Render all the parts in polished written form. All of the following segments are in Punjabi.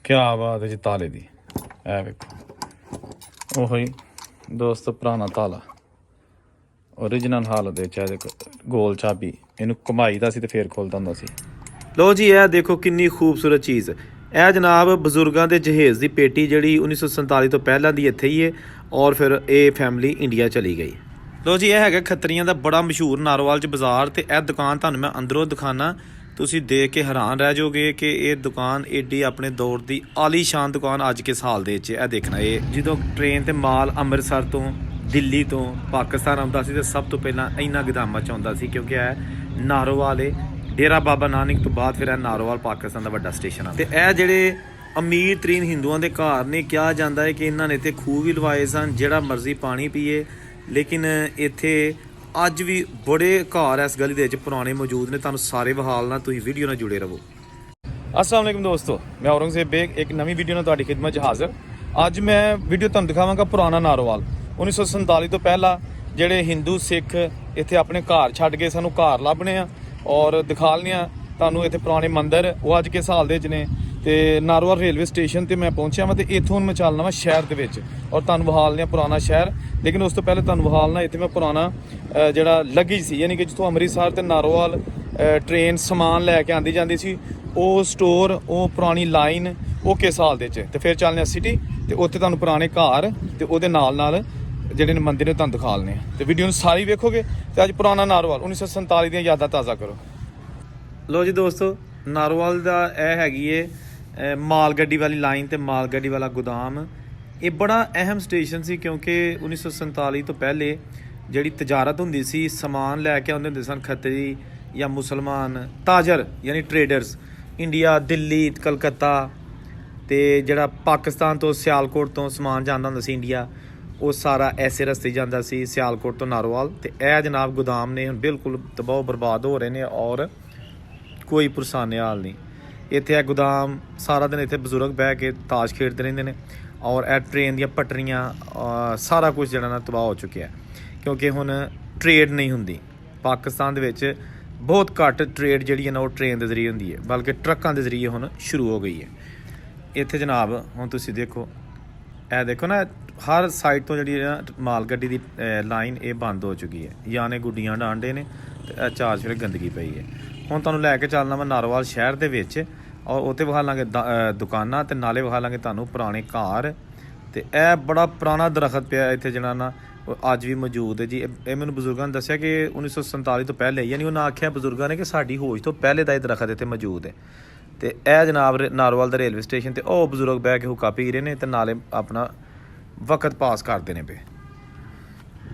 क्या बात है जी ताले दी। ए वेखो ओही दोस्त पुराना ताला ओरिजिनल हालत ਵਿੱਚ गोल चाबी ਇਹਨੂੰ ਘੁਮਾਈਦਾ ਸੀ ਤੇ ਫੇਰ ਖੋਲਦਾ ਹੁੰਦਾ ਸੀ। ਲੋ ਜੀ ਇਹ ਦੇਖੋ ਕਿੰਨੀ ਖੂਬਸੂਰਤ ਚੀਜ਼। ਇਹ ਜਨਾਬ ਬਜ਼ੁਰਗਾਂ ਦੇ ਜਹੇਜ਼ ਦੀ ਪੇਟੀ ਜਿਹੜੀ 1947 ਤੋਂ ਪਹਿਲਾਂ ਦੀ ਇੱਥੇ ਹੀ ਹੈ ਔਰ ਫਿਰ ਇਹ ਫੈਮਿਲੀ ਇੰਡੀਆ ਚਲੀ ਗਈ। ਲੋ ਜੀ ਇਹ ਹੈਗਾ ਖੱਤਰੀਆਂ ਦਾ ਬੜਾ ਮਸ਼ਹੂਰ ਨਾਰੋਵਾਲ 'ਚ ਬਾਜ਼ਾਰ ਤੇ ਇਹ ਦੁਕਾਨ ਤੁਹਾਨੂੰ ਮੈਂ ਅੰਦਰੋਂ ਦਿਖਾਣਾ। ਤੁਸੀਂ ਦੇਖ ਕੇ ਹੈਰਾਨ ਰਹਿ ਜਾਓਗੇ ਕਿ ਇਹ ਦੁਕਾਨ ਏਡੀ ਆਪਣੇ ਦੌਰ ਦੀ ਆਲੀਸ਼ਾਨ ਦੁਕਾਨ ਅੱਜ ਕਿਸ ਹਾਲ ਦੇ ਵਿੱਚ। ਇਹ ਦੇਖਣਾ ਇਹ ਜਦੋਂ ਟ੍ਰੇਨ ਤੇ ਮਾਲ ਅੰਮ੍ਰਿਤਸਰ ਤੋਂ ਦਿੱਲੀ ਤੋਂ ਪਾਕਿਸਤਾਨ ਆਉਂਦਾ ਸੀ ਤੇ ਸਭ ਤੋਂ ਪਹਿਲਾਂ ਇਹਨਾਂ ਗੋਦਾਮਾਂ 'ਚ ਆਉਂਦਾ ਸੀ ਕਿਉਂਕਿ ਇਹ ਨਾਰੋਵਾਲ ਹੈ। ਡੇਰਾ ਬਾਬਾ ਨਾਨਕ ਤੋਂ ਬਾਅਦ ਫਿਰ ਇਹ ਨਾਰੋਵਾਲ ਪਾਕਿਸਤਾਨ ਦਾ ਵੱਡਾ ਸਟੇਸ਼ਨ ਆ। ਤੇ ਇਹ ਜਿਹੜੇ ਅਮੀਰ ਤਰੀਨ ਹਿੰਦੂਆਂ ਦੇ ਘਰ ਨੇ ਕਿਹਾ ਜਾਂਦਾ ਹੈ ਕਿ ਇਹਨਾਂ ਨੇ ਇੱਥੇ ਖੂਹ ਵੀ ਲਵਾਏ ਸਨ ਜਿਹੜਾ ਮਰਜ਼ੀ ਪਾਣੀ ਪੀਏ। ਲੇਕਿਨ ਇੱਥੇ ਅੱਜ ਵੀ ਬੜੇ ਘਰ ਇਸ ਗਲੀ ਦੇ ਵਿੱਚ ਪੁਰਾਣੇ ਮੌਜੂਦ ਨੇ। ਤੁਹਾਨੂੰ ਸਾਰੇ ਬਹਾਲ ਨਾਲ ਤੁਸੀਂ ਵੀਡੀਓ ਨਾਲ ਜੁੜੇ ਰਹੋ। अस्सलाम वालेकुम दोस्तों, मैं औरंगजेब बेग एक नवी वीडियो ਨਾਲ ਤੁਹਾਡੀ ਖਿਦਮਤ 'ਚ ਹਾਜ਼ਰ। ਅੱਜ ਮੈਂ ਵੀਡੀਓ ਤੁਹਾਨੂੰ ਦਿਖਾਵਾਂਗਾ ਪੁਰਾਣਾ ਨਾਰੋਵਾਲ 1947 ਤੋਂ ਪਹਿਲਾਂ ਜਿਹੜੇ ਹਿੰਦੂ ਸਿੱਖ ਇੱਥੇ ਆਪਣੇ ਘਰ ਛੱਡ ਕੇ ਸਾਨੂੰ ਘਰ ਲੱਭਣੇ ਆ ਔਰ ਦਿਖਾ ਲੈਣੇ ਆ ਤੁਹਾਨੂੰ ਇੱਥੇ ਪੁਰਾਣੇ ਮੰਦਿਰ ਉਹ ਅੱਜ ਕਿਸ ਹਾਲ ਦੇ ਵਿੱਚ ਨੇ। ਤੇ ਨਾਰੋਵਾਲ ਰੇਲਵੇ ਸਟੇਸ਼ਨ ਤੇ ਮੈਂ ਪਹੁੰਚਿਆ ਵਾਂ ਤੇ ਇੱਥੋਂ ਮੈਂ ਚੱਲਣਾ ਵਾ ਸ਼ਹਿਰ ਦੇ ਵਿੱਚ ਔਰ ਤੁਹਾਨੂੰ ਵਿਖਾਲਨੇ ਆ ਪੁਰਾਣਾ ਸ਼ਹਿਰ। ਲੇਕਿਨ ਉਸ ਤੋਂ ਪਹਿਲੇ ਤੁਹਾਨੂੰ ਵਿਖਾਲਣਾ ਇੱਥੇ ਮੈਂ ਪੁਰਾਣਾ ਜਿਹੜਾ ਲੱਗੀ ਸੀ ਯਾਨੀ ਕਿ ਜਿੱਥੋਂ ਅੰਮ੍ਰਿਤਸਰ ਤੇ ਨਾਰੋਵਾਲ ਟ੍ਰੇਨ ਸਮਾਨ ਲੈ ਕੇ ਆਂਦੀ ਜਾਂਦੀ ਸੀ ਉਹ ਸਟੋਰ ਉਹ ਪੁਰਾਣੀ ਲਾਈਨ ਉਹ ਕਿਸ ਹਾਲ ਦੇ 'ਚ। ਤੇ ਫਿਰ ਚੱਲਦੇ ਆ ਸਿਟੀ ਤੇ ਉੱਥੇ ਤੁਹਾਨੂੰ ਪੁਰਾਣੇ ਘਰ ਤੇ ਉਹਦੇ ਨਾਲ ਜਿਹੜੇ ਨੇ ਮੰਦਿਰ ਨੇ ਤੁਹਾਨੂੰ ਦਿਖਾ ਲੈਣੇ ਆ। ਤੇ ਵੀਡੀਓ ਨੂੰ ਸਾਰੀ ਵੇਖੋਗੇ ਤੇ ਅੱਜ ਪੁਰਾਣਾ ਨਾਰੋਵਾਲ 1947 ਦੀਆਂ ਯਾਦਾਂ ਤਾਜ਼ਾ ਕਰੋ। ਲੋ ਜੀ ਦੋਸਤੋ ਨਾਰੋਵਾਲ ਦਾ ਇਹ ਹੈਗੀ ਏ ਮਾਲ ਗੱਡੀ ਵਾਲੀ ਲਾਈਨ ਤੇ ਮਾਲ ਗੱਡੀ ਵਾਲਾ ਗੋਦਾਮ। ਇਹ ਬੜਾ ਅਹਿਮ ਸਟੇਸ਼ਨ ਸੀ ਕਿਉਂਕਿ 1947 ਤੋਂ ਪਹਿਲੇ ਜਿਹੜੀ ਤਜਾਰਤ ਹੁੰਦੀ ਸੀ ਸਮਾਨ ਲੈ ਕੇ ਆਉਂਦੇ ਹੁੰਦੇ ਸਨ ਖੱਤਰੀ ਜਾਂ ਮੁਸਲਮਾਨ ਤਾਜਰ ਯਾਨੀ ਟਰੇਡਰਸ ਇੰਡੀਆ ਦਿੱਲੀ ਕਲਕੱਤਾ ਤੇ ਜਿਹੜਾ ਪਾਕਿਸਤਾਨ ਤੋਂ ਸਿਆਲਕੋਟ ਤੋਂ ਸਮਾਨ ਜਾਂਦਾ ਹੁੰਦਾ ਸੀ ਇੰਡੀਆ ਉਹ ਸਾਰਾ ਐਸੇ ਰਸਤੇ ਜਾਂਦਾ ਸੀ ਸਿਆਲਕੋਟ ਤੋਂ ਨਾਰੋਵਾਲ। ਤੇ ਇਹ ਜਨਾਬ ਗੋਦਾਮ ਨੇ ਹੁਣ ਬਿਲਕੁਲ ਤਬਾਹ ਬਰਬਾਦ ਹੋ ਰਹੇ ਨੇ ਔਰ ਕੋਈ ਪੁਰਸਾਨੇ ਹਾਲ ਨਹੀਂ। ਇੱਥੇ ਇਹ ਗੋਦਾਮ ਸਾਰਾ ਦਿਨ ਇੱਥੇ ਬਜ਼ੁਰਗ ਬਹਿ ਕੇ ਤਾਸ਼ ਖੇਡਦੇ ਰਹਿੰਦੇ ਨੇ ਔਰ ਇਹ ਟ੍ਰੇਨ ਦੀਆਂ ਪਟਰੀਆਂ ਸਾਰਾ ਕੁਝ ਜਿਹੜਾ ਨਾ ਤਬਾਹ ਹੋ ਚੁੱਕਿਆ ਕਿਉਂਕਿ ਹੁਣ ਟ੍ਰੇਡ ਨਹੀਂ ਹੁੰਦੀ ਪਾਕਿਸਤਾਨ ਦੇ ਵਿੱਚ। ਬਹੁਤ ਘੱਟ ਟ੍ਰੇਡ ਜਿਹੜੀ ਹੈ ਨਾ ਉਹ ਟ੍ਰੇਨ ਦੇ ਜ਼ਰੀਏ ਹੁੰਦੀ ਹੈ ਬਲਕਿ ਟਰੱਕਾਂ ਦੇ ਜ਼ਰੀਏ ਹੁਣ ਸ਼ੁਰੂ ਹੋ ਗਈ ਹੈ। ਇੱਥੇ ਜਨਾਬ ਹੁਣ ਤੁਸੀਂ ਦੇਖੋ ਇਹ ਦੇਖੋ ਨਾ ਹਰ ਸਾਈਡ ਤੋਂ ਜਿਹੜੀ ਨਾ ਮਾਲ ਗੱਡੀ ਦੀ ਲਾਈਨ ਇਹ ਬੰਦ ਹੋ ਚੁੱਕੀ ਹੈ ਜਾਂ ਨੇ ਗੁੱਡੀਆਂ ਡਾਂਡੇ ਨੇ ਤੇ ਇਹ ਚਾਰ ਫਿਰ ਗੰਦਗੀ ਪਈ ਹੈ। ਹੁਣ ਤੁਹਾਨੂੰ ਲੈ ਕੇ ਚੱਲਣਾ ਵਾ ਨਾਰੋਵਾਲ ਸ਼ਹਿਰ ਦੇ ਵਿੱਚ ਔਰ ਉੱਥੇ ਵਿਖਾ ਲਾਂਗੇ ਦੁਕਾਨਾਂ ਤੇ ਨਾਲੇ ਵਿਖਾ ਲਾਂਗੇ ਤੁਹਾਨੂੰ ਪੁਰਾਣੇ ਘਰ। ਤੇ ਇਹ ਬੜਾ ਪੁਰਾਣਾ ਦਰਖਤ ਪਿਆ ਇੱਥੇ ਜਿਹੜਾ ਨਾ ਅੱਜ ਵੀ ਮੌਜੂਦ ਹੈ ਜੀ। ਇਹ ਮੈਨੂੰ ਬਜ਼ੁਰਗਾਂ ਨੇ ਦੱਸਿਆ ਕਿ 1947 ਤੋਂ ਪਹਿਲੇ ਯਾਨੀ ਉਹਨਾਂ ਆਖਿਆ ਬਜ਼ੁਰਗਾਂ ਨੇ ਕਿ ਸਾਡੀ ਹੋਸ਼ ਤੋਂ ਪਹਿਲੇ ਦਾ ਇਹ ਦਰਖਤ ਇੱਥੇ ਮੌਜੂਦ ਹੈ। ਤੇ ਇਹ ਜਨਾਬ ਨਾਰੋਵਾਲ ਦਾ ਰੇਲਵੇ ਸਟੇਸ਼ਨ ਤੇ ਉਹ ਬਜ਼ੁਰਗ ਬਹਿ ਕੇ ਹੁੱਕਾ ਪੀ ਰਹੇ ਨੇ ਤੇ ਨਾਲੇ ਆਪਣਾ ਵਕਤ ਪਾਸ ਕਰਦੇ ਨੇ ਪਏ।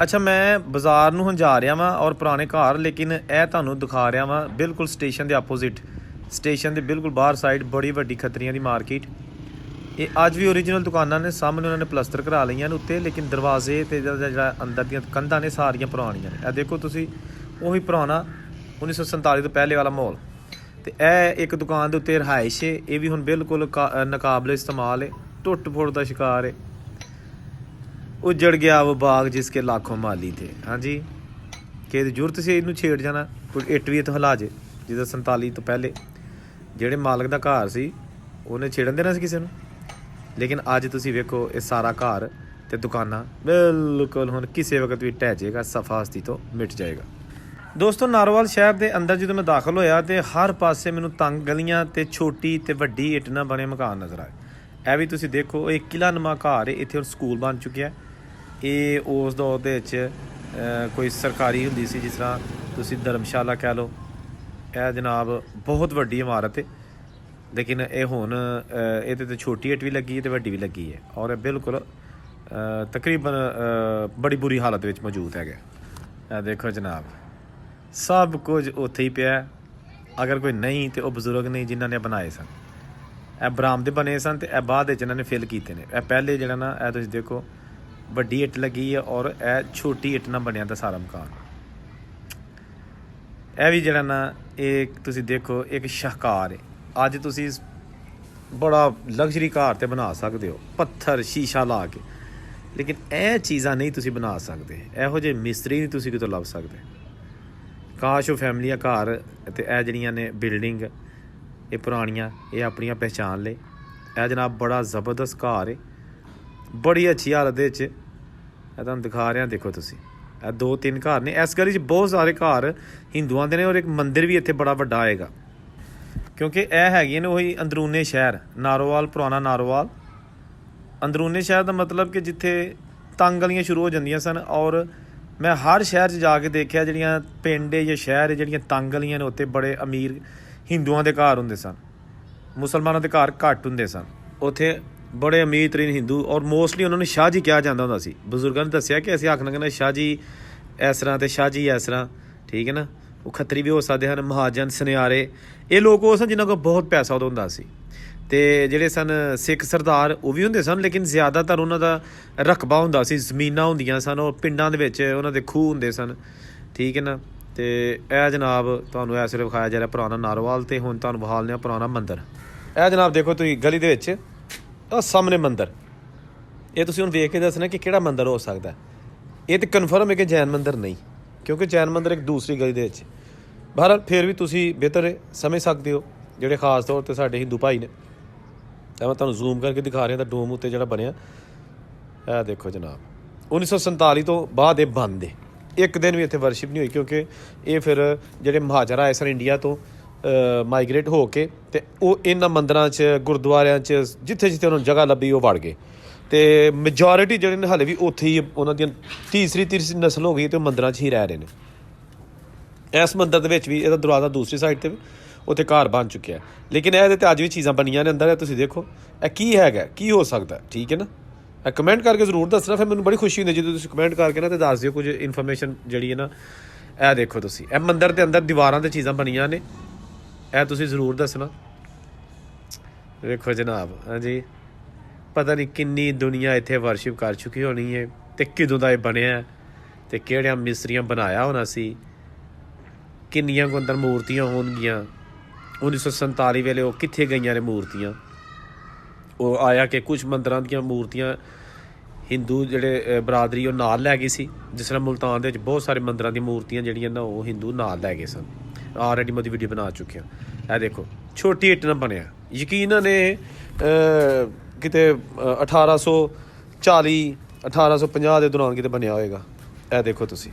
ਅੱਛਾ ਮੈਂ ਬਾਜ਼ਾਰ ਨੂੰ ਹੁਣ ਜਾ ਰਿਹਾ ਵਾਂ ਔਰ ਪੁਰਾਣੇ ਘਰ ਲੇਕਿਨ ਇਹ ਤੁਹਾਨੂੰ ਦਿਖਾ ਰਿਹਾ ਵਾਂ ਬਿਲਕੁਲ ਸਟੇਸ਼ਨ ਦੇ ਆਪੋਜ਼ਿਟ ਸਟੇਸ਼ਨ ਦੇ ਬਿਲਕੁਲ ਬਾਹਰ ਸਾਈਡ ਬੜੀ ਵੱਡੀ ਖੱਤਰੀਆਂ ਦੀ ਮਾਰਕੀਟ। ਇਹ ਅੱਜ ਵੀ ਓਰੀਜਨਲ ਦੁਕਾਨਾਂ ਨੇ ਸਾਹਮਣੇ ਉਹਨਾਂ ਨੇ ਪਲਸਤਰ ਕਰਾ ਲਈਆਂ ਨੇ ਉੱਤੇ ਲੇਕਿਨ ਦਰਵਾਜ਼ੇ ਤੇ ਜਿਹੜਾ ਅੰਦਰ ਦੀਆਂ ਕੰਧਾਂ ਨੇ ਸਾਰੀਆਂ ਪੁਰਾਣੀਆਂ ਨੇ। ਇਹ ਦੇਖੋ ਤੁਸੀਂ ਉਹੀ ਪੁਰਾਣਾ 1947 ਤੋਂ ਪਹਿਲੇ ਵਾਲਾ ਮਾਹੌਲ। ਤੇ ਇਹ ਇੱਕ ਦੁਕਾਨ ਦੇ ਉੱਤੇ ਰਿਹਾਇਸ਼ ਹੈ ਇਹ ਵੀ ਹੁਣ ਬਿਲਕੁਲ ਨਾਕਾਬਲੇ ਇਸਤੇਮਾਲ ਹੈ ਟੁੱਟ ਫੁੱਟ ਦਾ ਸ਼ਿਕਾਰ ਹੈ। उजड़ गया वो बाग जिसके लाखों माली थे। हाँ जी कि जरूरत से इनू छेड़ जाना कोई इट भी इतों हिला जे जिदा 47 तो पहले ਜਿਹੜੇ ਮਾਲਕ ਦਾ ਘਰ ਸੀ ਉਹਨੇ ਛੇੜਨ ਦੇਣਾ ਸੀ ਕਿਸੇ ਨੂੰ। ਲੇਕਿਨ ਅੱਜ ਤੁਸੀਂ ਵੇਖੋ ਇਹ ਸਾਰਾ ਘਰ ਤੇ ਦੁਕਾਨਾਂ ਬਿਲਕੁਲ ਹੁਣ ਕਿਸੇ ਵਕਤ ਵੀ ਢਹਿ ਜਾਏਗਾ ਸਫਾ ਹਸਤੀ ਤੋਂ ਮਿਟ ਜਾਏਗਾ। ਦੋਸਤੋ ਨਾਰੋਵਾਲ ਸ਼ਹਿਰ ਦੇ ਅੰਦਰ ਜਦੋਂ ਮੈਂ ਦਾਖਲ ਹੋਇਆ ਤੇ ਹਰ ਪਾਸੇ ਮੈਨੂੰ ਤੰਗ ਗਲੀਆਂ ਤੇ ਛੋਟੀ ਤੇ ਵੱਡੀ ਇੱਟ ਨਾਲ ਬਣੇ ਮਕਾਨ ਨਜ਼ਰ ਆਏ। ਇਹ ਵੀ ਤੁਸੀਂ ਦੇਖੋ ਇਹ ਕਿਲਾ ਨੁਮਾ ਘਰ ਹੈ ਇੱਥੇ ਹੁਣ ਸਕੂਲ ਬਣ ਚੁੱਕਿਆ। ਇਹ ਉਸ ਦੌਰ ਦੇ ਵਿੱਚ ਕੋਈ ਸਰਕਾਰੀ ਹੁੰਦੀ ਸੀ ਜਿਸ ਤਰ੍ਹਾਂ ਤੁਸੀਂ ਧਰਮਸ਼ਾਲਾ ਕਹਿ ਲਓ। ਇਹ ਜਨਾਬ ਬਹੁਤ ਵੱਡੀ ਇਮਾਰਤ ਹੈ ਲੇਕਿਨ ਇਹ ਹੁਣ ਇਹਦੇ 'ਤੇ ਛੋਟੀ ਇੱਟ ਵੀ ਲੱਗੀ ਹੈ ਅਤੇ ਵੱਡੀ ਵੀ ਲੱਗੀ ਹੈ ਔਰ ਇਹ ਬਿਲਕੁਲ ਤਕਰੀਬਨ ਬੜੀ ਬੁਰੀ ਹਾਲਤ ਵਿੱਚ ਮੌਜੂਦ ਹੈਗਾ। ਇਹ ਦੇਖੋ ਜਨਾਬ ਸਭ ਕੁਝ ਉੱਥੇ ਹੀ ਪਿਆ। ਅਗਰ ਕੋਈ ਨਹੀਂ ਤਾਂ ਉਹ ਬਜ਼ੁਰਗ ਨਹੀਂ ਜਿਨ੍ਹਾਂ ਨੇ ਬਣਾਏ ਸਨ। ਇਹ ਬਰਾਮਦੇ ਬਣੇ ਸਨ ਅਤੇ ਇਹ ਬਾਅਦ ਵਿੱਚ ਇਹਨਾਂ ਨੇ ਫਿਲ ਕੀਤੇ ਨੇ। ਇਹ ਪਹਿਲੇ ਜਿਹੜਾ ਨਾ ਇਹ ਤੁਸੀਂ ਦੇਖੋ ਵੱਡੀ ਇੱਟ ਲੱਗੀ ਹੈ ਔਰ ਇਹ ਛੋਟੀ ਇੱਟ ਨਾਲ ਬਣਿਆ ਦਾ ਸਾਰਾ ਮਕਾਨ। ਇਹ ਵੀ ਜਿਹੜਾ ਨਾ ਇਹ ਤੁਸੀਂ ਦੇਖੋ ਇੱਕ ਸ਼ਾਹਕਾਰ ਹੈ। ਅੱਜ ਤੁਸੀਂ ਬੜਾ ਲਗਜ਼ਰੀ ਘਰ ਤੇ ਬਣਾ ਸਕਦੇ ਹੋ ਪੱਥਰ ਸ਼ੀਸ਼ਾ ਲਾ ਕੇ ਲੇਕਿਨ ਇਹ ਚੀਜ਼ਾਂ ਨਹੀਂ ਤੁਸੀਂ ਬਣਾ ਸਕਦੇ। ਇਹੋ ਜਿਹੇ ਮਿਸਤਰੀ ਨਹੀਂ ਤੁਸੀਂ ਕਿਤੋਂ ਲੱਭ ਸਕਦੇ। ਕਾਸ਼ ਉਹ ਫੈਮਲੀਆਂ ਘਰ ਅਤੇ ਇਹ ਜਿਹੜੀਆਂ ਨੇ ਬਿਲਡਿੰਗ ਇਹ ਪੁਰਾਣੀਆਂ ਇਹ ਆਪਣੀਆਂ ਪਹਿਚਾਣ ਲਏ ਇਹ ਜਨਾਬ ਬੜਾ ਜ਼ਬਰਦਸਤ ਘਰ ਹੈ, ਬੜੀ ਅੱਛੀ ਹਾਲਤ ਦੇ ਵਿੱਚ। ਇਹ ਤੁਹਾਨੂੰ ਦਿਖਾ ਰਿਹਾ, ਦੇਖੋ ਤੁਸੀਂ, ਇਹ 2-3 ਘਰ ਨੇ। ਇਸ ਗਲੀ 'ਚ ਬਹੁਤ ਸਾਰੇ ਘਰ ਹਿੰਦੂਆਂ ਦੇ ਨੇ ਔਰ ਇੱਕ ਮੰਦਿਰ ਵੀ ਇੱਥੇ ਬੜਾ ਵੱਡਾ ਆਏਗਾ, ਕਿਉਂਕਿ ਇਹ ਹੈਗੀਆਂ ਨੇ ਉਹੀ ਅੰਦਰੂਨੇ ਸ਼ਹਿਰ ਨਾਰੋਵਾਲ, ਪੁਰਾਣਾ ਨਾਰੋਵਾਲ। ਅੰਦਰੂਨੇ ਸ਼ਹਿਰ ਦਾ ਮਤਲਬ ਕਿ ਜਿੱਥੇ ਤੰਗ ਗਲੀਆਂ ਸ਼ੁਰੂ ਹੋ ਜਾਂਦੀਆਂ ਸਨ। ਔਰ ਮੈਂ ਹਰ ਸ਼ਹਿਰ 'ਚ ਜਾ ਕੇ ਦੇਖਿਆ, ਜਿਹੜੀਆਂ ਪਿੰਡ ਜਾਂ ਸ਼ਹਿਰ ਜਿਹੜੀਆਂ ਤੰਗ ਗਲੀਆਂ ਨੇ ਉੱਥੇ ਬੜੇ ਅਮੀਰ ਹਿੰਦੂਆਂ ਦੇ ਘਰ ਹੁੰਦੇ ਸਨ, ਮੁਸਲਮਾਨਾਂ ਦੇ ਘਰ ਘੱਟ ਹੁੰਦੇ ਸਨ। ਉੱਥੇ ਬੜੇ ਅਮੀਰ ਤਰੀਨ ਹਿੰਦੂ, ਔਰ ਮੋਸਟਲੀ ਉਹਨਾਂ ਨੂੰ ਸ਼ਾਹ ਜੀ ਕਿਹਾ ਜਾਂਦਾ ਹੁੰਦਾ ਸੀ। ਬਜ਼ੁਰਗਾਂ ਨੇ ਦੱਸਿਆ ਕਿ ਅਸੀਂ ਆਖਣਾ ਕਹਿੰਦੇ ਸ਼ਾਹ ਜੀ ਇਸ ਤਰ੍ਹਾਂ ਅਤੇ ਸ਼ਾਹ ਜੀ ਇਸ ਤਰ੍ਹਾਂ, ਠੀਕ ਹੈ ਨਾ। ਉਹ ਖੱਤਰੀ ਵੀ ਹੋ ਸਕਦੇ ਹਨ, ਮਹਾਜਨ, ਸੁਨਿਆਰੇ, ਇਹ ਲੋਕ ਉਹ ਸਨ ਜਿਨ੍ਹਾਂ ਕੋਲ ਬਹੁਤ ਪੈਸਾ ਉਦੋਂ ਹੁੰਦਾ ਸੀ। ਅਤੇ ਜਿਹੜੇ ਸਨ ਸਿੱਖ ਸਰਦਾਰ ਉਹ ਵੀ ਹੁੰਦੇ ਸਨ, ਲੇਕਿਨ ਜ਼ਿਆਦਾਤਰ ਉਹਨਾਂ ਦਾ ਰਕਬਾ ਹੁੰਦਾ ਸੀ, ਜ਼ਮੀਨਾਂ ਹੁੰਦੀਆਂ ਸਨ, ਔਰ ਪਿੰਡਾਂ ਦੇ ਵਿੱਚ ਉਹਨਾਂ ਦੇ ਖੂਹ ਹੁੰਦੇ ਸਨ, ਠੀਕ ਹੈ ਨਾ। ਅਤੇ ਇਹ ਜਨਾਬ ਤੁਹਾਨੂੰ ਇਸ ਵੇਲੇ ਵਿਖਾਇਆ ਜਾ ਰਿਹਾ ਪੁਰਾਣਾ ਨਾਰੋਵਾਲ। ਅਤੇ ਹੁਣ ਤੁਹਾਨੂੰ ਵਿਖਾਉਂਦੇ ਹਾਂ ਪੁਰਾਣਾ ਮੰਦਿਰ। ਇਹ ਜਨਾਬ ਦੇਖੋ ਤੁਸੀਂ ਗਲੀ ਦੇ ਵਿੱਚ ਉਹ ਸਾਹਮਣੇ ਮੰਦਿਰ, ਇਹ ਤੁਸੀਂ ਹੁਣ ਵੇਖ ਕੇ ਦੱਸਣਾ ਕਿ ਕਿਹੜਾ ਮੰਦਿਰ ਹੋ ਸਕਦਾ। ਇਹ ਤਾਂ ਕਨਫਰਮ ਹੈ ਕਿ ਜੈਨ ਮੰਦਿਰ ਨਹੀਂ, ਕਿਉਂਕਿ ਜੈਨ ਮੰਦਿਰ ਇੱਕ ਦੂਸਰੀ ਗਲੀ ਦੇ ਵਿੱਚ। ਬਹਰਹਾਲ ਫਿਰ ਵੀ ਤੁਸੀਂ ਬਿਹਤਰ ਸਮਝ ਸਕਦੇ ਹੋ, ਜਿਹੜੇ ਖਾਸ ਤੌਰ 'ਤੇ ਸਾਡੇ ਹਿੰਦੂ ਭਾਈ ਨੇ। ਤਾਂ ਮੈਂ ਤੁਹਾਨੂੰ ਜ਼ੂਮ ਕਰਕੇ ਦਿਖਾ ਰਿਹਾ ਤਾਂ ਡੋਮ ਉੱਤੇ ਜਿਹੜਾ ਬਣਿਆ, ਇਹ ਦੇਖੋ ਜਨਾਬ। 1947 ਤੋਂ ਬਾਅਦ ਇਹ ਬੰਦ ਹੈ, ਇੱਕ ਦਿਨ ਵੀ ਇੱਥੇ ਵਰਸ਼ਿਪ ਨਹੀਂ ਹੋਈ, ਕਿਉਂਕਿ ਇਹ ਫਿਰ ਜਿਹੜੇ ਮਹਾਜਰ ਆਏ ਸਨ ਇੰਡੀਆ ਤੋਂ ਮਾਈਗ੍ਰੇਟ ਹੋ ਕੇ, ਅਤੇ ਉਹ ਇਹਨਾਂ ਮੰਦਿਰਾਂ 'ਚ, ਗੁਰਦੁਆਰਿਆਂ 'ਚ, ਜਿੱਥੇ ਜਿੱਥੇ ਉਹਨਾਂ ਨੂੰ ਜਗ੍ਹਾ ਲੱਭੀ ਉਹ ਵੜ ਗਏ। ਅਤੇ ਮੈਜੋਰਿਟੀ ਜਿਹੜੇ ਨੇ ਹਾਲੇ ਵੀ ਉੱਥੇ ਹੀ, ਉਹਨਾਂ ਦੀਆਂ ਤੀਸਰੀ ਨਸਲ ਹੋ ਗਈ ਅਤੇ ਉਹ ਮੰਦਿਰਾਂ 'ਚ ਹੀ ਰਹਿ ਰਹੇ ਨੇ। ਇਸ ਮੰਦਿਰ ਦੇ ਵਿੱਚ ਵੀ ਇਹਦਾ ਦਰਵਾਜ਼ਾ ਦੂਸਰੀ ਸਾਈਡ 'ਤੇ ਵੀ ਉੱਥੇ ਘਰ ਬਣ ਚੁੱਕਿਆ, ਲੇਕਿਨ ਇਹਦੇ 'ਤੇ ਅੱਜ ਵੀ ਚੀਜ਼ਾਂ ਬਣੀਆਂ ਨੇ ਅੰਦਰ। ਇਹ ਤੁਸੀਂ ਦੇਖੋ, ਇਹ ਕੀ ਹੈਗਾ, ਕੀ ਹੋ ਸਕਦਾ, ਠੀਕ ਹੈ ਨਾ। ਇਹ ਕਮੈਂਟ ਕਰਕੇ ਜ਼ਰੂਰ ਦੱਸਣਾ, ਫਿਰ ਮੈਨੂੰ ਬੜੀ ਖੁਸ਼ੀ ਹੁੰਦੀ ਜਦੋਂ ਤੁਸੀਂ ਕਮੈਂਟ ਕਰਕੇ ਨਾ ਅਤੇ ਦੱਸ ਦਿਓ ਕੁਝ ਇਨਫੋਰਮੇਸ਼ਨ ਜਿਹੜੀ ਹੈ ਨਾ। ਇਹ ਦੇਖੋ ਤੁਸੀਂ, ਇਹ ਮੰਦਿਰ ਦੇ ਅੰਦਰ ਦੀਵਾਰਾਂ 'ਤੇ ਚੀਜ਼ਾਂ ਬਣੀਆਂ ਨੇ, ਇਹ ਤੁਸੀਂ ਜ਼ਰੂਰ ਦੱਸਣਾ। ਵੇਖੋ ਜਨਾਬ, ਹਾਂਜੀ, ਪਤਾ ਨਹੀਂ ਕਿੰਨੀ ਦੁਨੀਆ ਇੱਥੇ ਵਰਸ਼ਿਪ ਕਰ ਚੁੱਕੀ ਹੋਣੀ ਹੈ, ਅਤੇ ਕਿਦੋਂ ਦਾ ਇਹ ਬਣਿਆ, ਅਤੇ ਕਿਹੜਿਆਂ ਮਿਸਤਰੀਆਂ ਬਣਾਇਆ ਹੋਣਾ ਸੀ, ਕਿੰਨੀਆਂ ਕੁ ਅੰਦਰ ਮੂਰਤੀਆਂ ਹੋਣਗੀਆਂ। 1947 ਵੇਲੇ ਉਹ ਕਿੱਥੇ ਗਈਆਂ ਨੇ ਮੂਰਤੀਆਂ। ਉਹ ਆਇਆ ਕਿ ਕੁਛ ਮੰਦਿਰਾਂ ਦੀਆਂ ਮੂਰਤੀਆਂ ਹਿੰਦੂ ਜਿਹੜੇ ਬਰਾਦਰੀ ਉਹ ਨਾਲ ਲੈ ਗਈ ਸੀ, ਜਿਸ ਤਰ੍ਹਾਂ ਮੁਲਤਾਨ ਦੇ ਵਿੱਚ ਬਹੁਤ ਸਾਰੇ ਮੰਦਿਰਾਂ ਦੀਆਂ ਮੂਰਤੀਆਂ ਜਿਹੜੀਆਂ ਨਾ ਉਹ ਹਿੰਦੂ ਨਾਲ ਲੈ ਗਏ ਸਨ। ਆਲਰੇਡੀ ਮੈਂ ਉਹਦੀ ਵੀਡੀਓ ਬਣਾ ਚੁੱਕਿਆ। ਇਹ ਦੇਖੋ, ਛੋਟੀ ਇੱਟ ਨਾਲ ਬਣਿਆ, ਯਕੀਨਨ ਇਹ ਕਿਤੇ 1840 1850 ਦੇ ਦੌਰਾਨ ਕਿਤੇ ਬਣਿਆ ਹੋਏਗਾ। ਇਹ ਦੇਖੋ ਤੁਸੀਂ,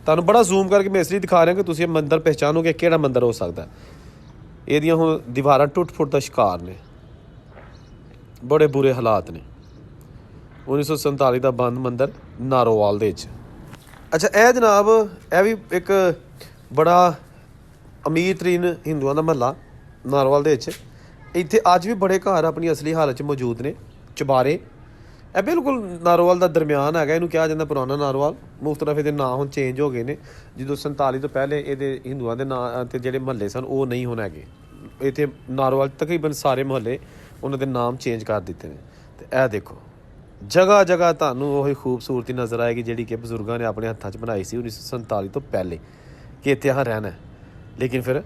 ਤੁਹਾਨੂੰ ਬੜਾ ਜ਼ੂਮ ਕਰਕੇ ਮੈਂ ਇਸ ਲਈ ਦਿਖਾ ਰਿਹਾ ਕਿ ਤੁਸੀਂ ਇਹ ਮੰਦਿਰ ਪਹਿਚਾਨੋਗੇ ਕਿਹੜਾ ਮੰਦਿਰ ਹੋ ਸਕਦਾ। ਇਹਦੀਆਂ ਹੁਣ ਦੀਵਾਰਾਂ ਟੁੱਟ ਫੁੱਟ ਦਾ ਸ਼ਿਕਾਰ ਨੇ, ਬੜੇ ਬੁਰੇ ਹਾਲਾਤ ਨੇ। 1947 ਦਾ ਬੰਦ ਮੰਦਿਰ ਨਾਰੋਵਾਲ ਦੇ ਵਿੱਚ। ਅੱਛਾ, ਇਹ ਜਨਾਬ ਇਹ ਵੀ ਇੱਕ ਬੜਾ ਅਮੀਰ ਤਰੀਨ ਹਿੰਦੂਆਂ ਦਾ ਮਹੱਲਾ ਨਾਰੋਵਾਲ ਦੇ ਵਿੱਚ। ਇੱਥੇ ਅੱਜ ਵੀ ਬੜੇ ਘਰ ਆਪਣੀ ਅਸਲੀ ਹਾਲਤ 'ਚ ਮੌਜੂਦ ਨੇ। ਚੁਬਾਰੇ, ਇਹ ਬਿਲਕੁਲ ਨਾਰੋਵਾਲ ਦਾ ਦਰਮਿਆਨ ਹੈਗਾ, ਇਹਨੂੰ ਕਿਹਾ ਜਾਂਦਾ ਪੁਰਾਣਾ ਨਾਰੋਵਾਲ। ਮੁਖਤਲਿਫ ਇਹਦੇ ਨਾਂ ਹੁਣ ਚੇਂਜ ਹੋ ਗਏ ਨੇ, ਜਦੋਂ 47 ਤੋਂ ਪਹਿਲੇ ਇਹਦੇ ਹਿੰਦੂਆਂ ਦੇ ਨਾਂ ਅਤੇ ਜਿਹੜੇ ਮਹੱਲੇ ਸਨ ਉਹ ਨਹੀਂ ਹੁਣ ਹੈਗੇ। ਇੱਥੇ ਨਾਰੋਵਾਲ ਤਕਰੀਬਨ ਸਾਰੇ ਮੁਹੱਲੇ ਉਹਨਾਂ ਦੇ ਨਾਮ ਚੇਂਜ ਕਰ ਦਿੱਤੇ ਨੇ। ਅਤੇ ਇਹ ਦੇਖੋ, ਜਗ੍ਹਾ ਜਗ੍ਹਾ ਤੁਹਾਨੂੰ ਉਹੀ ਖੂਬਸੂਰਤੀ ਨਜ਼ਰ ਆਏਗੀ ਜਿਹੜੀ ਕਿ ਬਜ਼ੁਰਗਾਂ ਨੇ ਆਪਣੇ ਹੱਥਾਂ 'ਚ ਬਣਾਈ ਸੀ 1947 ਤੋਂ ਪਹਿਲੇ, ਕਿ ਇੱਥੇ ਆਹ ਰਹਿਣਾ। ਲੇਕਿਨ ਫਿਰ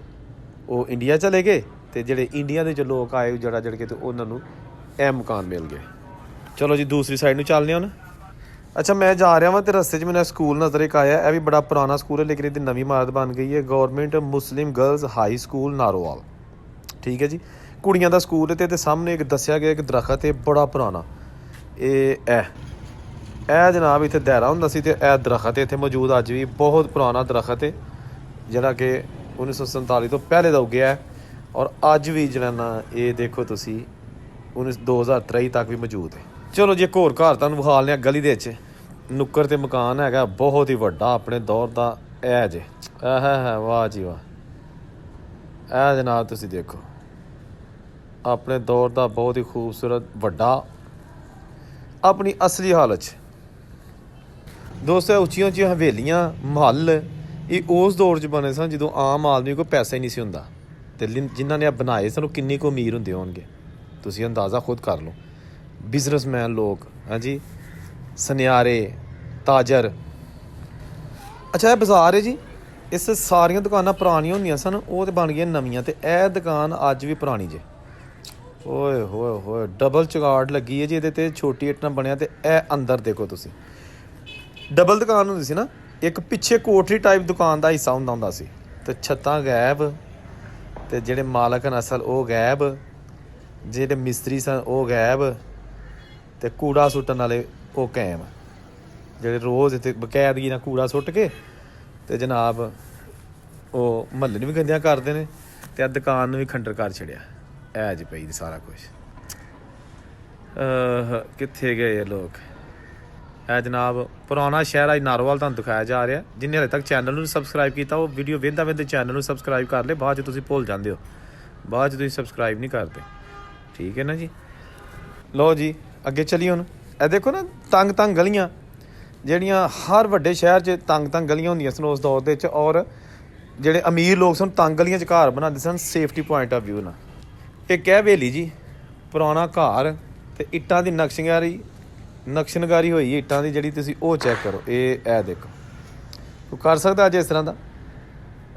ਉਹ ਇੰਡੀਆ ਚਲੇ ਗਏ, ਅਤੇ ਜਿਹੜੇ ਇੰਡੀਆ ਦੇ 'ਚ ਲੋਕ ਆਏ ਜੜ ਕੇ, ਅਤੇ ਉਹਨਾਂ ਨੂੰ ਇਹ ਮਕਾਨ ਮਿਲ ਗਏ। ਚਲੋ ਜੀ, ਦੂਸਰੀ ਸਾਈਡ ਨੂੰ ਚੱਲਦੇ ਹਾਂ। ਅੱਛਾ, ਮੈਂ ਜਾ ਰਿਹਾ ਵਾਂ ਅਤੇ ਰਸਤੇ 'ਚ ਮੈਨੂੰ ਸਕੂਲ ਨਜ਼ਰ ਇੱਕ ਆਇਆ। ਇਹ ਵੀ ਬੜਾ ਪੁਰਾਣਾ ਸਕੂਲ ਹੈ, ਲੇਕਿਨ ਇਹਦੀ ਨਵੀਂ ਇਮਾਰਤ ਬਣ ਗਈ ਹੈ। ਗੌਰਮੈਂਟ ਮੁਸਲਿਮ ਗਰਲਜ਼ ਹਾਈ ਸਕੂਲ ਨਾਰੋਵਾਲ, ਠੀਕ ਹੈ ਜੀ, ਕੁੜੀਆਂ ਦਾ ਸਕੂਲ ਹੈ। ਅਤੇ ਇਹਦੇ ਸਾਹਮਣੇ ਇੱਕ ਦੱਸਿਆ ਗਿਆ ਇੱਕ ਦਰਖਤ ਹੈ ਬੜਾ ਪੁਰਾਣਾ। ਇਹ ਜਨਾਬ ਇੱਥੇ ਦਾਇਰਾ ਹੁੰਦਾ ਸੀ, ਅਤੇ ਇਹ ਦਰਖਤ ਇੱਥੇ ਮੌਜੂਦ ਅੱਜ ਵੀ। ਬਹੁਤ ਪੁਰਾਣਾ ਦਰਖਤ ਹੈ ਜਿਹੜਾ ਕਿ 1947 ਤੋਂ ਪਹਿਲੇ ਦਾ ਉੱਗਿਆ, ਔਰ ਅੱਜ ਵੀ ਜਿਹੜਾ ਨਾ ਇਹ ਦੇਖੋ ਤੁਸੀਂ 2023 ਤੱਕ ਵੀ ਮੌਜੂਦ ਹੈ। ਚਲੋ ਜੀ, ਇੱਕ ਹੋਰ ਘਰ ਤੁਹਾਨੂੰ ਵਿਖਾ ਲਿਆ ਗਲੀ ਦੇ ਵਿੱਚ। ਨੁੱਕਰ 'ਤੇ ਮਕਾਨ ਹੈਗਾ ਬਹੁਤ ਹੀ ਵੱਡਾ, ਆਪਣੇ ਦੌਰ ਦਾ। ਇਹ ਜੇ ਹੈ, ਵਾਹ ਜੀ ਵਾਹ। ਇਹ ਜਨਾਬ ਤੁਸੀਂ ਦੇਖੋ, ਆਪਣੇ ਦੌਰ ਦਾ ਬਹੁਤ ਹੀ ਖੂਬਸੂਰਤ ਵੱਡਾ, ਆਪਣੀ ਅਸਲੀ ਹਾਲਤ 'ਚ। ਦੋਸਤੋ, ਉੱਚੀਆਂ ਉੱਚੀਆਂ ਹਵੇਲੀਆਂ, ਮਹੱਲ, ਇਹ ਉਸ ਦੌਰ 'ਚ ਬਣੇ ਸਨ ਜਦੋਂ ਆਮ ਆਦਮੀ ਕੋਲ ਪੈਸਾ ਹੀ ਨਹੀਂ ਸੀ ਹੁੰਦਾ, ਅਤੇ ਜਿਨ੍ਹਾਂ ਨੇ ਬਣਾਏ ਸਨ ਉਹ ਕਿੰਨੇ ਕੁ ਅਮੀਰ ਹੁੰਦੇ ਹੋਣਗੇ, ਤੁਸੀਂ ਅੰਦਾਜ਼ਾ ਖੁਦ ਕਰ ਲਓ। ਬਿਜ਼ਨਸਮੈਨ ਲੋਕ, ਹਾਂਜੀ, ਸੁਨਿਆਰੇ, ਤਾਜਰ। ਅੱਛਾ, ਇਹ ਬਾਜ਼ਾਰ ਹੈ ਜੀ। ਇਸ ਸਾਰੀਆਂ ਦੁਕਾਨਾਂ ਪੁਰਾਣੀਆਂ ਹੁੰਦੀਆਂ ਸਨ, ਉਹ ਤਾਂ ਬਣ ਗਈਆਂ ਨਵੀਆਂ, ਅਤੇ ਇਹ ਦੁਕਾਨ ਅੱਜ ਵੀ ਪੁਰਾਣੀ ਜੇ। ਓਏ ਹੋਏ ਹੋਏ, ਡਬਲ ਚੁਗਾੜ ਲੱਗੀ ਹੈ ਜੀ ਇਹਦੇ 'ਤੇ, ਛੋਟੀ ਇੱਟ ਨਾਲ ਬਣਿਆ। ਅਤੇ ਇਹ ਅੰਦਰ ਦੇਖੋ ਤੁਸੀਂ, ਡਬਲ ਦੁਕਾਨ ਹੁੰਦੀ ਸੀ ਨਾ, ਇੱਕ ਪਿੱਛੇ ਕੋਠਰੀ ਟਾਈਪ ਦੁਕਾਨ ਦਾ ਹਿੱਸਾ ਹੁੰਦਾ ਸੀ, ਅਤੇ ਛੱਤਾਂ ਗਾਇਬ, ਅਤੇ ਜਿਹੜੇ ਮਾਲਕ ਹਨ ਅਸਲ ਉਹ ਗਾਇਬ। ਜਿਹੜੇ ਮਿਸਤਰੀ ਸਨ ਉਹ ਗਾਇਬ ਤੇ ਕੂੜਾ ਸੁੱਟਣ ਵਾਲੇ ਉਹ ਕਾਇਮ, ਜਿਹੜੇ ਰੋਜ਼ ਇੱਥੇ ਬਕਾਇਦਗੀ ਨਾਲ ਕੂੜਾ ਸੁੱਟ ਕੇ ਤੇ ਜਨਾਬ ਉਹ ਮਹੱਲੇ ਨੂੰ ਵੀ ਗੰਦਿਆਂ ਕਰਦੇ ਨੇ ਤੇ ਆ ਦੁਕਾਨ ਨੂੰ ਵੀ ਖੰਡਰ ਕਰ ਛੜਿਆ। ਐ ਜੀ ਪਈ ਸਾਰਾ ਕੁਝ। ਕਿੱਥੇ ਗਏ ਇਹ ਲੋਕ? ਇਹ ਜਨਾਬ ਪੁਰਾਣਾ ਸ਼ਹਿਰ ਅੱਜ ਨਾਰੋਵਾਲ ਤੁਹਾਨੂੰ ਦਿਖਾਇਆ ਜਾ ਰਿਹਾ। ਜਿੰਨੇ ਹਲੇ ਤੱਕ ਚੈਨਲ ਨੂੰ ਸਬਸਕ੍ਰਾਈਬ ਕੀਤਾ ਉਹ ਵੀਡੀਓ ਵੇਖਦਾ ਵੇਖਦੇ ਚੈਨਲ ਨੂੰ ਸਬਸਕ੍ਰਾਈਬ ਕਰ ਲੈ, ਬਾਅਦ 'ਚ ਤੁਸੀਂ ਭੁੱਲ ਜਾਂਦੇ ਹੋ, ਬਾਅਦ 'ਚ ਤੁਸੀਂ ਸਬਸਕ੍ਰਾਈਬ ਨਹੀਂ ਕਰਦੇ, ਠੀਕ ਹੈ ਨਾ ਜੀ। ਲਓ ਜੀ ਅੱਗੇ ਚੱਲੀਏ ਹੁਣ। ਇਹ ਦੇਖੋ ਨਾ ਤੰਗ ਤੰਗ ਗਲੀਆਂ, ਜਿਹੜੀਆਂ ਹਰ ਵੱਡੇ ਸ਼ਹਿਰ 'ਚ ਤੰਗ ਤੰਗ ਗਲੀਆਂ ਹੁੰਦੀਆਂ ਸਨ ਉਸ ਦੌਰ ਦੇ ਵਿੱਚ, ਔਰ ਜਿਹੜੇ ਅਮੀਰ ਲੋਕ ਸਨ ਤੰਗ ਗਲੀਆਂ 'ਚ ਘਰ ਬਣਾਉਂਦੇ ਸਨ ਸੇਫਟੀ ਪੁਆਇੰਟ ਆਫ ਵਿਊ ਨਾਲ। ਇੱਕ ਹੈ ਹਵੇਲੀ ਜੀ, ਪੁਰਾਣਾ ਘਰ ਤੇ ਇੱਟਾਂ ਦੀ ਨਕਸ਼ਨਕਾਰੀ ਹੋਈ ਇੱਟਾਂ ਦੀ, ਜਿਹੜੀ ਤੁਸੀਂ ਉਹ ਚੈੱਕ ਕਰੋ। ਇਹ ਦੇਖੋ ਤੂੰ ਕਰ ਸਕਦਾ ਅੱਜ ਇਸ ਤਰ੍ਹਾਂ ਦਾ।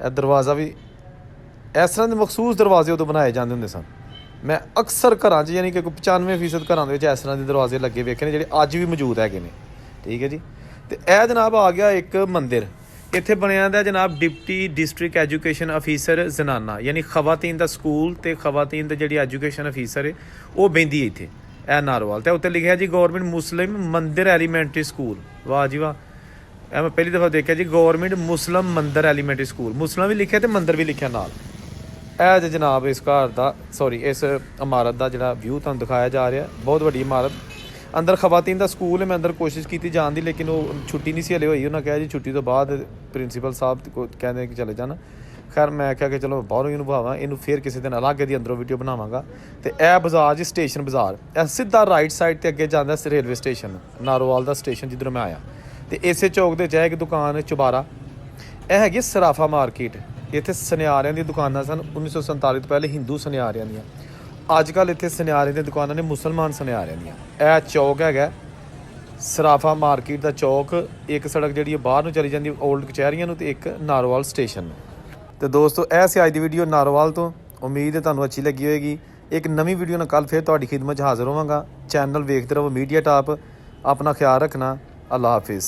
ਇਹ ਦਰਵਾਜ਼ਾ ਵੀ ਇਸ ਤਰ੍ਹਾਂ ਦੇ ਮਖਸੂਸ ਦਰਵਾਜ਼ੇ ਉਦੋਂ ਬਣਾਏ ਜਾਂਦੇ ਹੁੰਦੇ ਸਨ। ਮੈਂ ਅਕਸਰ ਘਰਾਂ 'ਚ ਯਾਨੀ ਕਿ 95% ਘਰਾਂ ਦੇ ਵਿੱਚ ਇਸ ਤਰ੍ਹਾਂ ਦੇ ਦਰਵਾਜ਼ੇ ਲੱਗੇ ਵੇਖੇ ਨੇ, ਜਿਹੜੇ ਅੱਜ ਵੀ ਮੌਜੂਦ ਹੈਗੇ ਨੇ, ਠੀਕ ਹੈ ਜੀ। ਤੇ ਇਹ ਜਨਾਬ ਆ ਗਿਆ ਇੱਕ ਮੰਦਿਰ ਇੱਥੇ ਬਣਿਆ ਦਾ ਜਨਾਬ, deputy district education officer Zanana, ਯਾਨੀ ਖਵਾਤੀਨ ਦਾ ਸਕੂਲ ਤੇ ਖਵਾਤੀਨ ਦਾ ਜਿਹੜੀ ਐਜੂਕੇਸ਼ਨ ਅਫੀਸਰ ਹੈ ਉਹ ਬਹਿੰਦੀ ਹੈ ਇੱਥੇ ਇਹ ਨਾਰੋਵਾਲ। ਤੇ ਉੱਤੇ ਲਿਖਿਆ ਜੀ ਗੌਰਮੈਂਟ ਮੁਸਲਿਮ ਮੰਦਿਰ ਐਲੀਮੈਂਟਰੀ ਸਕੂਲ। ਵਾਹ ਜੀ ਵਾਹ, ਇਹ ਮੈਂ ਪਹਿਲੀ ਦਫਾ ਦੇਖਿਆ ਜੀ, ਗੌਰਮੈਂਟ ਮੁਸਲਿਮ ਮੰਦਿਰ ਐਲੀਮੈਂਟਰੀ ਸਕੂਲ। ਮੁਸਲਿਮ ਵੀ ਲਿਖਿਆ ਤੇ ਮੰਦਿਰ ਵੀ ਲਿਖਿਆ ਨਾਲ। ਇਹ ਜੇ ਜਨਾਬ ਇਸ ਘਰ ਦਾ ਇਸ ਇਮਾਰਤ ਦਾ ਜਿਹੜਾ ਵਿਊ ਤੁਹਾਨੂੰ ਦਿਖਾਇਆ ਜਾ ਰਿਹਾ, ਬਹੁਤ ਵੱਡੀ ਇਮਾਰਤ। ਅੰਦਰ ਖਵਾਤੀਨ ਦਾ ਸਕੂਲ ਹੈ। ਮੈਂ ਅੰਦਰ ਕੋਸ਼ਿਸ਼ ਕੀਤੀ ਜਾਣ ਦੀ, ਲੇਕਿਨ ਉਹ ਛੁੱਟੀ ਨਹੀਂ ਸੀ ਹਲੇ ਹੋਈ। ਉਹਨਾਂ ਕਿਹਾ ਜੀ ਛੁੱਟੀ ਤੋਂ ਬਾਅਦ ਪ੍ਰਿੰਸੀਪਲ ਸਾਹਿਬ ਕਹਿੰਦੇ ਕਿ ਚਲੇ ਜਾਣਾ। ਖੈਰ ਮੈਂ ਕਿਹਾ ਕਿ ਚਲੋ ਬਾਹਰੋਂ ਇਹਨੂੰ ਭਾਵਾਂ, ਇਹਨੂੰ ਫਿਰ ਕਿਸੇ ਦਿਨ ਅਲੱਗ ਇਹਦੀ ਅੰਦਰੋਂ ਵੀਡੀਓ ਬਣਾਵਾਂਗਾ। ਤੇ ਇਹ ਬਾਜ਼ਾਰ ਜੀ ਸਟੇਸ਼ਨ ਬਾਜ਼ਾਰ, ਇਹ ਸਿੱਧਾ ਰਾਈਟ ਸਾਈਡ ਤੇ ਅੱਗੇ ਜਾਂਦਾ ਰੇਲਵੇ ਸਟੇਸ਼ਨ, ਨਾਰੋਵਾਲ ਦਾ ਸਟੇਸ਼ਨ ਜਿੱਧਰੋਂ ਮੈਂ ਆਇਆ। ਤੇ ਇਸੇ ਚੌਕ ਦੇ ਚ ਇੱਕ ਦੁਕਾਨ ਚੁਬਾਰਾ, ਇਹ ਹੈਗੀ ਸਰਾਫਾ ਮਾਰਕੀਟ। ਇੱਥੇ ਸੁਨਿਆਰਿਆਂ ਦੀਆਂ ਦੁਕਾਨਾਂ ਸਨ 1947 ਤੋਂ ਪਹਿਲੇ, ਹਿੰਦੂ ਸੁਨਿਆਰਿਆਂ ਦੀਆਂ। ਅੱਜ ਕੱਲ੍ਹ ਇੱਥੇ ਸੁਨਿਆਰਿਆਂ ਦੀਆਂ ਦੁਕਾਨਾਂ ਨੇ ਮੁਸਲਮਾਨ ਸੁਨਿਆਰਿਆਂ ਦੀਆਂ। ਇਹ ਚੌਕ ਹੈਗਾ ਸਰਾਫਾ ਮਾਰਕੀਟ ਦਾ ਚੌਕ। ਇੱਕ ਸੜਕ ਜਿਹੜੀ ਬਾਹਰ ਨੂੰ ਚਲੀ ਜਾਂਦੀ ਓਲਡ ਕਚਹਿਰੀਆਂ ਨੂੰ, ਤੇ ਇੱਕ ਨਾਰੋਵਾਲ ਸਟੇਸ਼ਨ ਨੂੰ। ਤੇ ਦੋਸਤੋ ਇਹ ਸੀ ਅੱਜ ਦੀ ਵੀਡੀਓ ਨਾਰੋਵਾਲ ਤੋਂ। ਉਮੀਦ ਹੈ ਤੁਹਾਨੂੰ ਅੱਛੀ ਲੱਗੀ ਹੋਏਗੀ। ਇੱਕ ਨਵੀਂ ਵੀਡੀਓ ਨਾਲ ਕੱਲ੍ਹ ਫਿਰ ਤੁਹਾਡੀ ਖਿਦਮਤ 'ਚ ਹਾਜ਼ਰ ਹੋਵਾਂਗਾ। ਚੈਨਲ ਵੇਖਦੇ ਰਹੋ ਮੀਡੀਆ ਟਾਪ। ਆਪਣਾ ਖਿਆਲ ਰੱਖਣਾ। ਅੱਲਾ ਹਾਫਿਜ਼।